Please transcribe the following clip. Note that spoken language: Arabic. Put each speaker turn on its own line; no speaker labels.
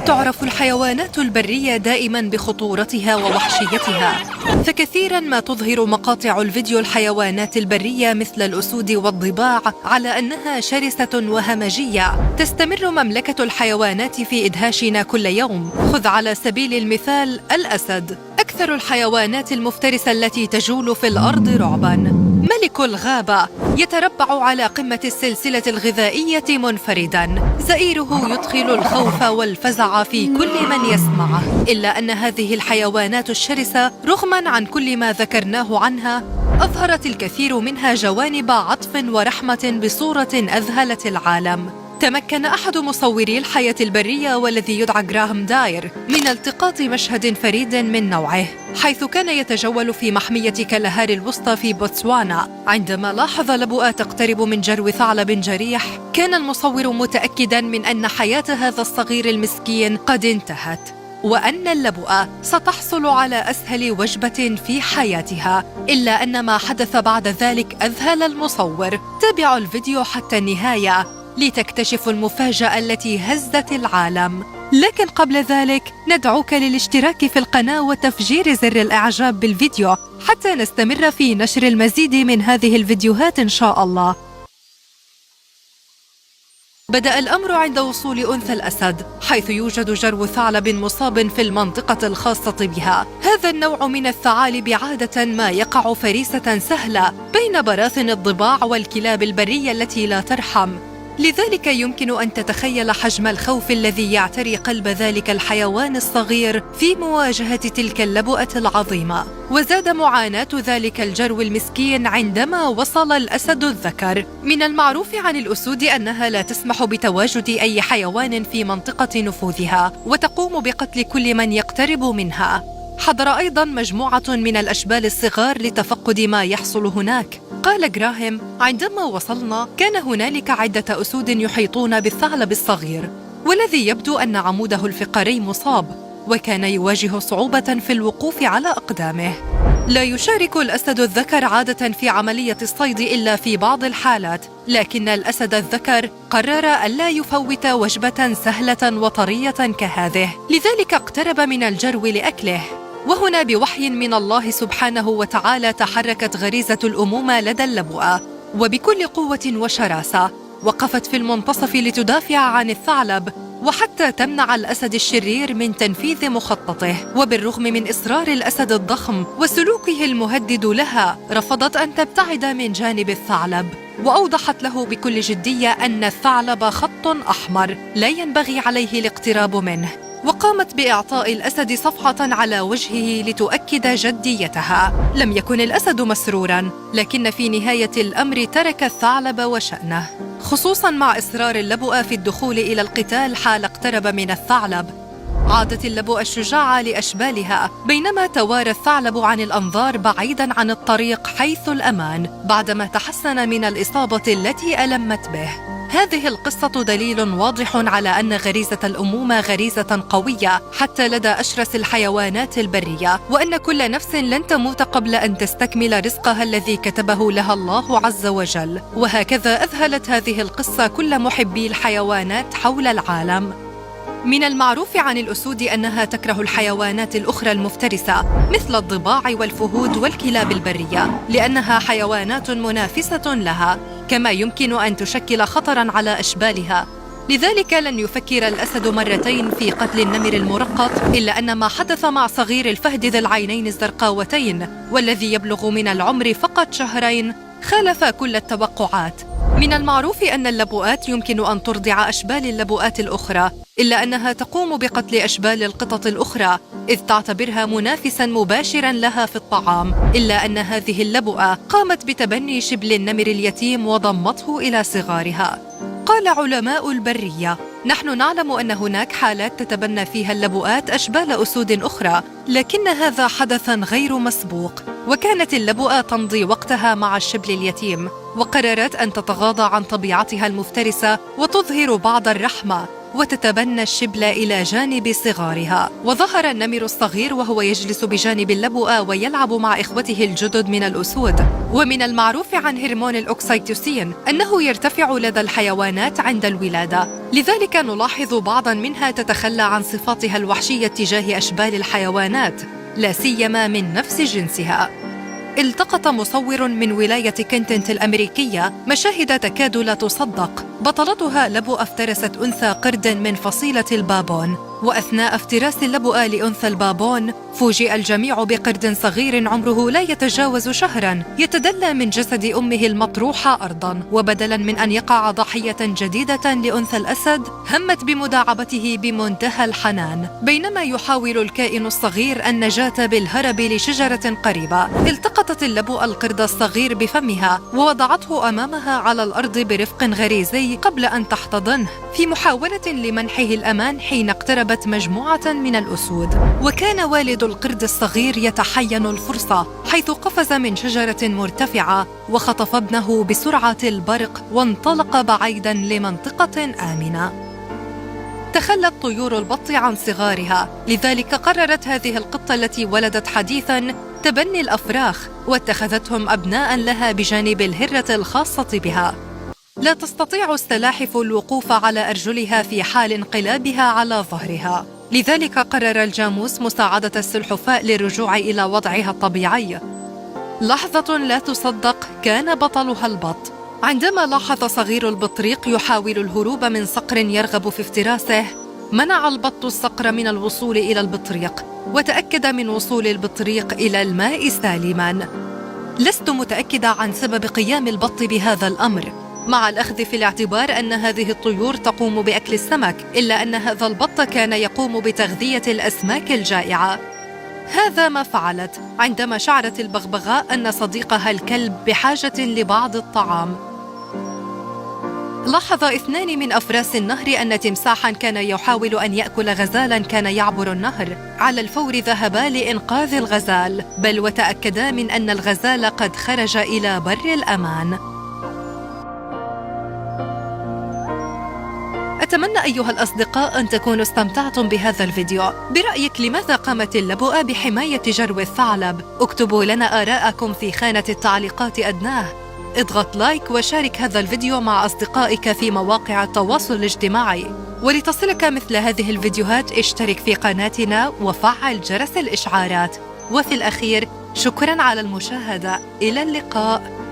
تعرف الحيوانات البرية دائما بخطورتها ووحشيتها، فكثيرا ما تظهر مقاطع الفيديو الحيوانات البرية مثل الأسود والضباع على أنها شرسة وهمجية. تستمر مملكة الحيوانات في إدهاشنا كل يوم. خذ على سبيل المثال الأسد، أكثر الحيوانات المفترسة التي تجول في الأرض رعبا. ملك الغابة يتربع على قمة السلسلة الغذائية منفردا، زئيره يدخل الخوف والفزع في كل من يسمعه. إلا أن هذه الحيوانات الشرسة رغما عن كل ما ذكرناه عنها أظهرت الكثير منها جوانب عطف ورحمة بصورة أذهلت العالم. تمكن أحد مصوري الحياة البرية والذي يدعى جراهام داير من التقاط مشهد فريد من نوعه، حيث كان يتجول في محمية كالهاري الوسطى في بوتسوانا. عندما لاحظ لبؤة تقترب من جرو ثعلب جريح، كان المصور متأكداً من أن حياة هذا الصغير المسكين قد انتهت، وأن اللبؤة ستحصل على أسهل وجبة في حياتها. إلا أن ما حدث بعد ذلك أذهل المصور. تابعوا الفيديو حتى النهاية لتكتشفوا المفاجأة التي هزت العالم. لكن قبل ذلك ندعوك للاشتراك في القناة وتفجير زر الإعجاب بالفيديو حتى نستمر في نشر المزيد من هذه الفيديوهات إن شاء الله. بدأ الأمر عند وصول أنثى الأسد، حيث يوجد جرو ثعلب مصاب في المنطقة الخاصة بها. هذا النوع من الثعالب عادة ما يقع فريسة سهلة بين براثن الضباع والكلاب البرية التي لا ترحم، لذلك يمكن أن تتخيل حجم الخوف الذي يعتري قلب ذلك الحيوان الصغير في مواجهة تلك اللبؤة العظيمة. وزاد معاناة ذلك الجرو المسكين عندما وصل الأسد الذكر. من المعروف عن الأسود أنها لا تسمح بتواجد أي حيوان في منطقة نفوذها، وتقوم بقتل كل من يقترب منها. حضر أيضاً مجموعة من الأشبال الصغار لتفقد ما يحصل هناك. قال جراهام: عندما وصلنا كان هنالك عدة أسود يحيطون بالثعلب الصغير، والذي يبدو أن عموده الفقري مصاب، وكان يواجه صعوبة في الوقوف على أقدامه. لا يشارك الأسد الذكر عادة في عملية الصيد إلا في بعض الحالات، لكن الأسد الذكر قرر ألا يفوت وجبة سهلة وطرية كهذه، لذلك اقترب من الجرو لأكله. وهنا بوحي من الله سبحانه وتعالى تحركت غريزة الأمومة لدى اللبؤة، وبكل قوة وشراسة وقفت في المنتصف لتدافع عن الثعلب، وحتى تمنع الأسد الشرير من تنفيذ مخططه. وبالرغم من إصرار الأسد الضخم وسلوكه المهدد لها، رفضت أن تبتعد من جانب الثعلب، وأوضحت له بكل جدية أن الثعلب خط أحمر لا ينبغي عليه الاقتراب منه، وقامت بإعطاء الأسد صفعة على وجهه لتؤكد جديتها. لم يكن الأسد مسروراً، لكن في نهاية الأمر ترك الثعلب وشأنه، خصوصاً مع إصرار اللبؤة في الدخول إلى القتال حال اقترب من الثعلب. عادت اللبؤة الشجاعة لأشبالها، بينما توارى الثعلب عن الأنظار بعيداً عن الطريق حيث الأمان بعدما تحسن من الإصابة التي ألمت به. هذه القصة دليل واضح على أن غريزة الأمومة غريزة قوية حتى لدى أشرس الحيوانات البرية، وأن كل نفس لن تموت قبل أن تستكمل رزقها الذي كتبه لها الله عز وجل. وهكذا أذهلت هذه القصة كل محبي الحيوانات حول العالم. من المعروف عن الأسود أنها تكره الحيوانات الأخرى المفترسة مثل الضباع والفهود والكلاب البرية، لأنها حيوانات منافسة لها، كما يمكن أن تشكل خطراً على أشبالها. لذلك لن يفكر الأسد مرتين في قتل النمر المرقط، إلا أن ما حدث مع صغير الفهد ذي العينين الزرقاوتين والذي يبلغ من العمر فقط 2 شهر خالف كل التوقعات. من المعروف أن اللبؤات يمكن أن ترضع أشبال اللبؤات الأخرى، إلا أنها تقوم بقتل أشبال القطط الأخرى إذ تعتبرها منافساً مباشراً لها في الطعام. إلا أن هذه اللبؤة قامت بتبني شبل النمر اليتيم وضمته إلى صغارها. قال علماء البرية: نحن نعلم أن هناك حالات تتبنى فيها اللبؤات أشبال أسود أخرى، لكن هذا حدثاً غير مسبوق. وكانت اللبؤة تمضي وقتها مع الشبل اليتيم، وقررت أن تتغاضى عن طبيعتها المفترسة وتظهر بعض الرحمة، وتتبنى الشبل إلى جانب صغارها. وظهر النمر الصغير وهو يجلس بجانب اللبؤة ويلعب مع إخوته الجدد من الأسود. ومن المعروف عن هرمون الأوكسيتوسين أنه يرتفع لدى الحيوانات عند الولادة، لذلك نلاحظ بعضاً منها تتخلى عن صفاتها الوحشية تجاه أشبال الحيوانات، لا سيما من نفس جنسها. التقط مصور من ولاية كنتنت الأمريكية مشاهد تكاد لا تصدق. بطلتها لبؤة افترست أنثى قرد من فصيلة البابون، وأثناء افتراس اللبؤة لأنثى البابون فوجئ الجميع بقرد صغير عمره لا يتجاوز شهراً يتدلى من جسد أمه المطروحة أرضاً. وبدلاً من أن يقع ضحية جديدة لأنثى الأسد، همت بمداعبته بمنتهى الحنان، بينما يحاول الكائن الصغير النجاة بالهرب لشجرة قريبة. التقطت اللبؤة القرد الصغير بفمها ووضعته أمامها على الأرض برفق غريزي قبل أن تحتضنه، في محاولة لمنحه الأمان حين اقتربت مجموعة من الأسود. وكان والد القرد الصغير يتحين الفرصة، حيث قفز من شجرة مرتفعة وخطف ابنه بسرعة البرق وانطلق بعيداً لمنطقة آمنة. تخلت طيور البط عن صغارها، لذلك قررت هذه القطة التي ولدت حديثاً تبني الأفراخ، واتخذتهم أبناء لها بجانب الهرة الخاصة بها. لا تستطيع السلاحف الوقوف على أرجلها في حال انقلابها على ظهرها، لذلك قرر الجاموس مساعدة السلحفاء للرجوع إلى وضعها الطبيعي. لحظة لا تصدق كان بطلها البط، عندما لاحظ صغير البطريق يحاول الهروب من صقر يرغب في افتراسه. منع البط الصقر من الوصول إلى البطريق، وتأكد من وصول البطريق إلى الماء سالماً. لست متأكدة عن سبب قيام البط بهذا الأمر، مع الأخذ في الاعتبار أن هذه الطيور تقوم بأكل السمك، إلا أن هذا البط كان يقوم بتغذية الأسماك الجائعة. هذا ما فعلت عندما شعرت البغبغاء أن صديقها الكلب بحاجة لبعض الطعام. لاحظ 2 من أفراس النهر أن تمساحاً كان يحاول أن يأكل غزالاً كان يعبر النهر. على الفور ذهبا لإنقاذ الغزال، بل وتأكدا من أن الغزال قد خرج إلى بر الأمان. أتمنى أيها الأصدقاء أن تكونوا استمتعتم بهذا الفيديو. برأيك لماذا قامت اللبؤة بحماية جرو الثعلب؟ اكتبوا لنا آراءكم في خانة التعليقات أدناه. اضغط لايك وشارك هذا الفيديو مع أصدقائك في مواقع التواصل الاجتماعي. ولتصلك مثل هذه الفيديوهات اشترك في قناتنا وفعل جرس الإشعارات. وفي الأخير شكراً على المشاهدة. إلى اللقاء.